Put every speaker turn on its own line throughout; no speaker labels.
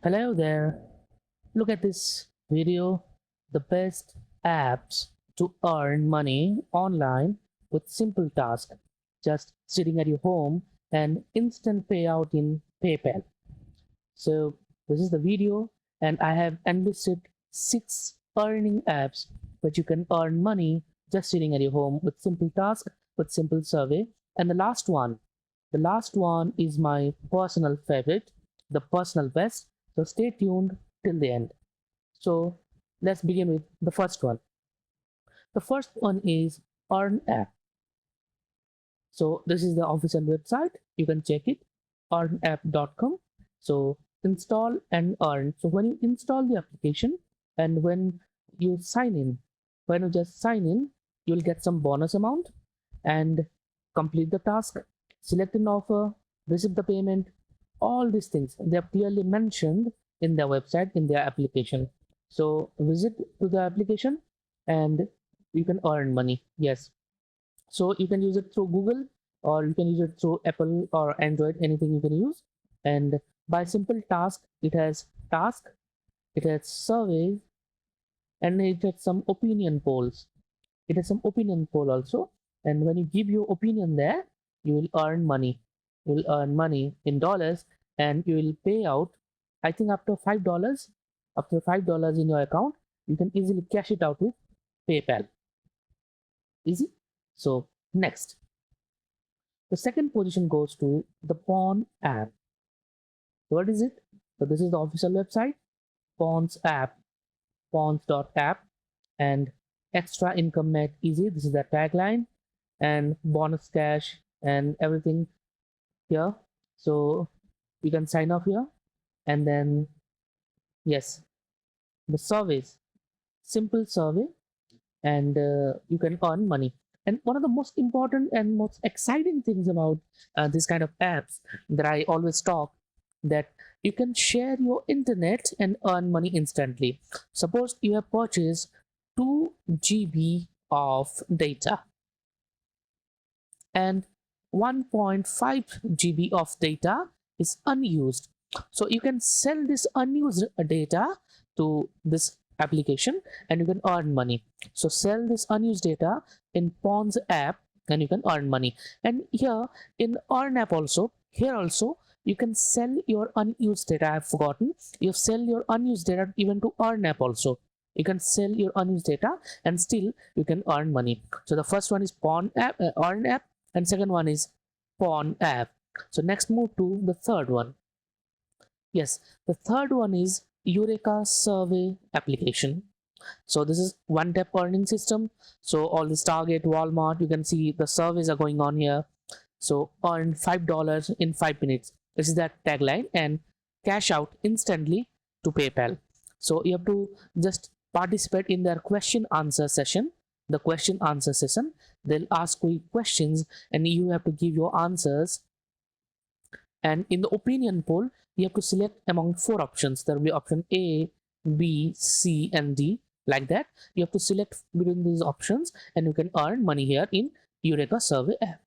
Hello there. Look at this video. The best apps to earn money online with simple tasks. Just sitting at your home and instant payout in PayPal. So this is the video and I have enlisted 6 earning apps but you can earn money just sitting at your home with simple task, with simple survey. And the last one is my personal favorite, the personal best. So stay tuned till the end. So let's begin with the first one. The first one is Earn App. So this is the official website. You can check it, earnapp.com. So install and earn. So when you install the application and when you sign in, when you just sign in, you'll get some bonus amount and complete the task, select an offer, receive the payment, all these things. They are clearly mentioned in their website, in their application. So visit to the application and you can earn money. Yes. So you can use it through Google or you can use it through Apple or Android, anything you can use. And by simple task, it has surveys, and it has some opinion polls. It has some opinion poll also. And when you give your opinion there, you will earn money. You will earn money in dollars and you will pay out, I think after $5, after $5 in your account, you can easily cash it out with PayPal. Easy. So next, the second position goes to the Pawn app. What is it? So this is the official website, Pawn's app, pawns.app, and extra income made easy. This is the tagline, and bonus cash and everything here. So you can sign up here, and then yes, the surveys, simple survey, and you can earn money. And one of the most important and most exciting things about this kind of apps that I always talk, that you can share your internet and earn money instantly. Suppose you have purchased 2 GB of data and 1.5 GB of data is unused. So you can sell this unused data to this application and you can earn money. So sell this unused data in Pawns app and you can earn money. And here in Earn app also, here also you can sell your unused data. I've forgotten. You sell your unused data even to Earn app also. You can sell your unused data and still you can earn money. So the first one is Pawn app, Earn app, and second one is Pawn app. So next move to the third one. Yes, the third one is Eureka Survey application. So this is one tap earning system. So all this Target, Walmart, you can see the surveys are going on here. So earn $5 in 5 minutes. This is that tagline, and cash out instantly to PayPal. So you have to just participate in their question answer session. The question answer session, they'll ask you questions and you have to give your answers. And in the opinion poll, you have to select among 4 options. There will be option A, B, C, and D. Like that, you have to select between these options and you can earn money here in Eureka Survey app.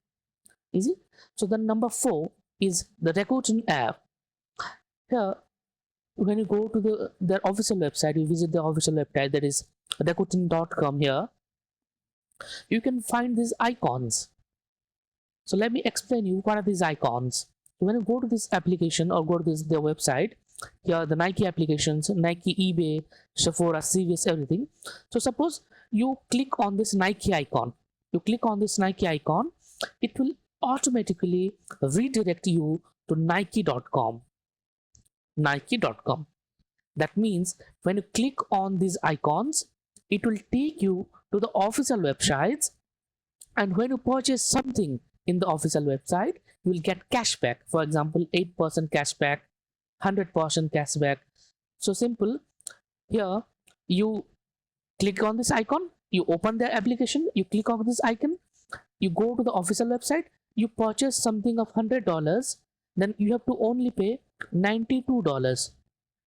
Easy. So the number 4 is the Rakuten app. Here, when you go to their official website, you visit the official website, that is Rakuten.com. Here you can find these icons. So let me explain you what are these icons. So when you go to this application or go to their website, here the Nike applications, Nike, eBay, Sephora, CVS, everything. So suppose you click on this Nike icon. You click on this Nike icon, it will automatically redirect you to Nike.com. Nike.com. That means when you click on these icons, it will take you to the official websites, and when you purchase something in the official website, you will get cashback. For example, 8% cashback, 100% cashback. So simple. Here you click on this icon, you open the application, you click on this icon, you go to the official website, you purchase something of $100, then you have to only pay $92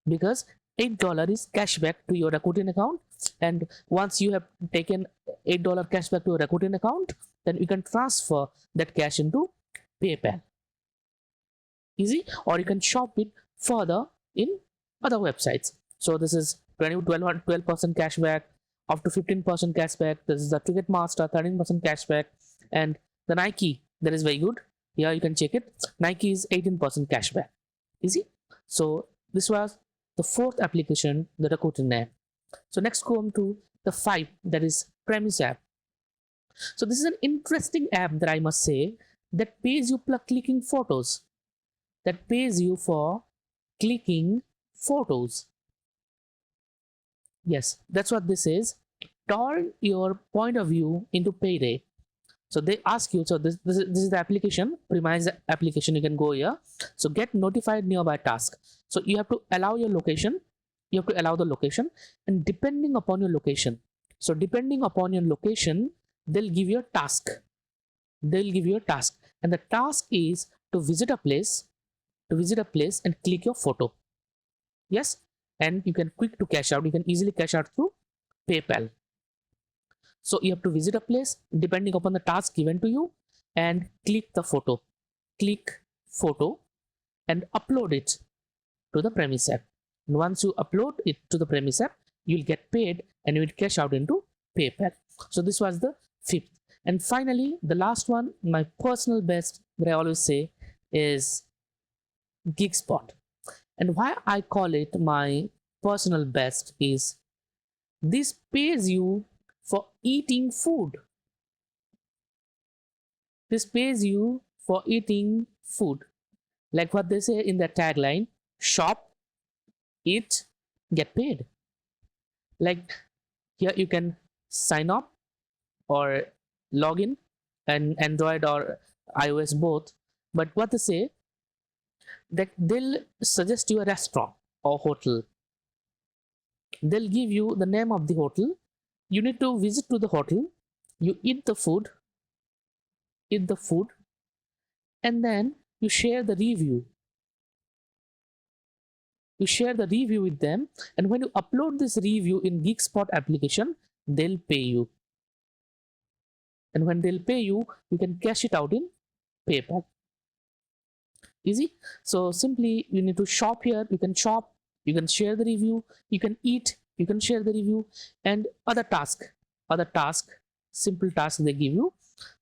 because $8 is cashback to your Rakuten account. And once you have taken $8 cashback to your Rakuten account, then you can transfer that cash into PayPal. Easy. Or you can shop it further in other websites. So this is 12% cashback, up to 15% cashback. This is the Ticketmaster 13% cashback, and the Nike, that is very good. Here you can check it. Nike is 18% cashback. Easy. So this was the fourth application, the Rakuten app. So next go on to the 5, that is Premise app. So this is an interesting app that I must say, that pays you for clicking photos. That pays you for clicking photos. Yes, that's what this is. Turn your point of view into payday. So they ask you, so this is the application, premise application. You can go here. So get notified nearby task. So you have to allow your location. You have to allow the location, and depending upon your location. So depending upon your location, they'll give you a task. They'll give you a task, and the task is to visit a place, and click your photo. Yes, and you can quick to cash out. You can easily cash out through PayPal. So you have to visit a place depending upon the task given to you, and click the photo. Click photo and upload it to the Premise app. And once you upload it to the Premise app, you'll get paid and you will cash out into PayPal. So this was the 5th. And finally, the last one, my personal best that I always say, is Gigspot. And why I call it my personal best is this pays you for eating food. This pays you for eating food. Like what they say in their tagline, shop, eat, get paid. Like here you can sign up or log in, and Android or iOS both. But what they say, that they'll suggest you a restaurant or hotel. They'll give you the name of the hotel. You need to visit to the hotel. You eat the food, and then you share the review. You share the review with them, and when you upload this review in Gigspot application, they'll pay you. And when they'll pay you, you can cash it out in PayPal. Easy. So simply you need to shop here. You can shop, you can share the review, you can eat, you can share the review, and other task, simple task they give you.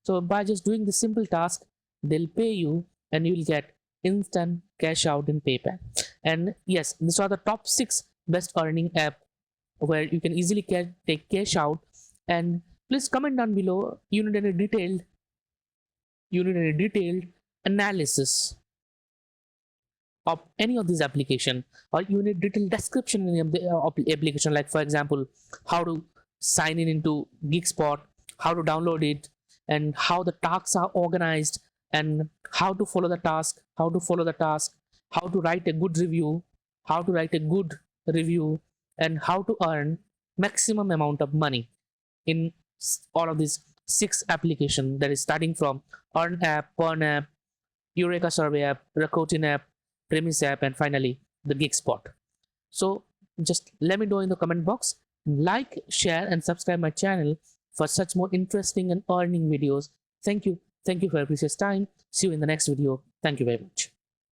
So by just doing the simple task, they'll pay you and you will get instant cash out in PayPal. And yes, these are the top 6 best earning app where you can easily take cash out. And please comment down below, you need any detailed analysis of any of these application, or you need detailed description in the application, like for example, how to sign in into Gigspot, how to download it, and how the tasks are organized, and how to follow the task, how to write a good review, and how to earn maximum amount of money in all of these 6 applications, that is starting from Earn app, Burn app, Eureka Survey app, Rakuten app, Premise app, and finally the Gigspot. So just let me know in the comment box. Like, share, and subscribe my channel for such more interesting and earning videos. Thank you for your precious time. See you in the next video. Thank you very much.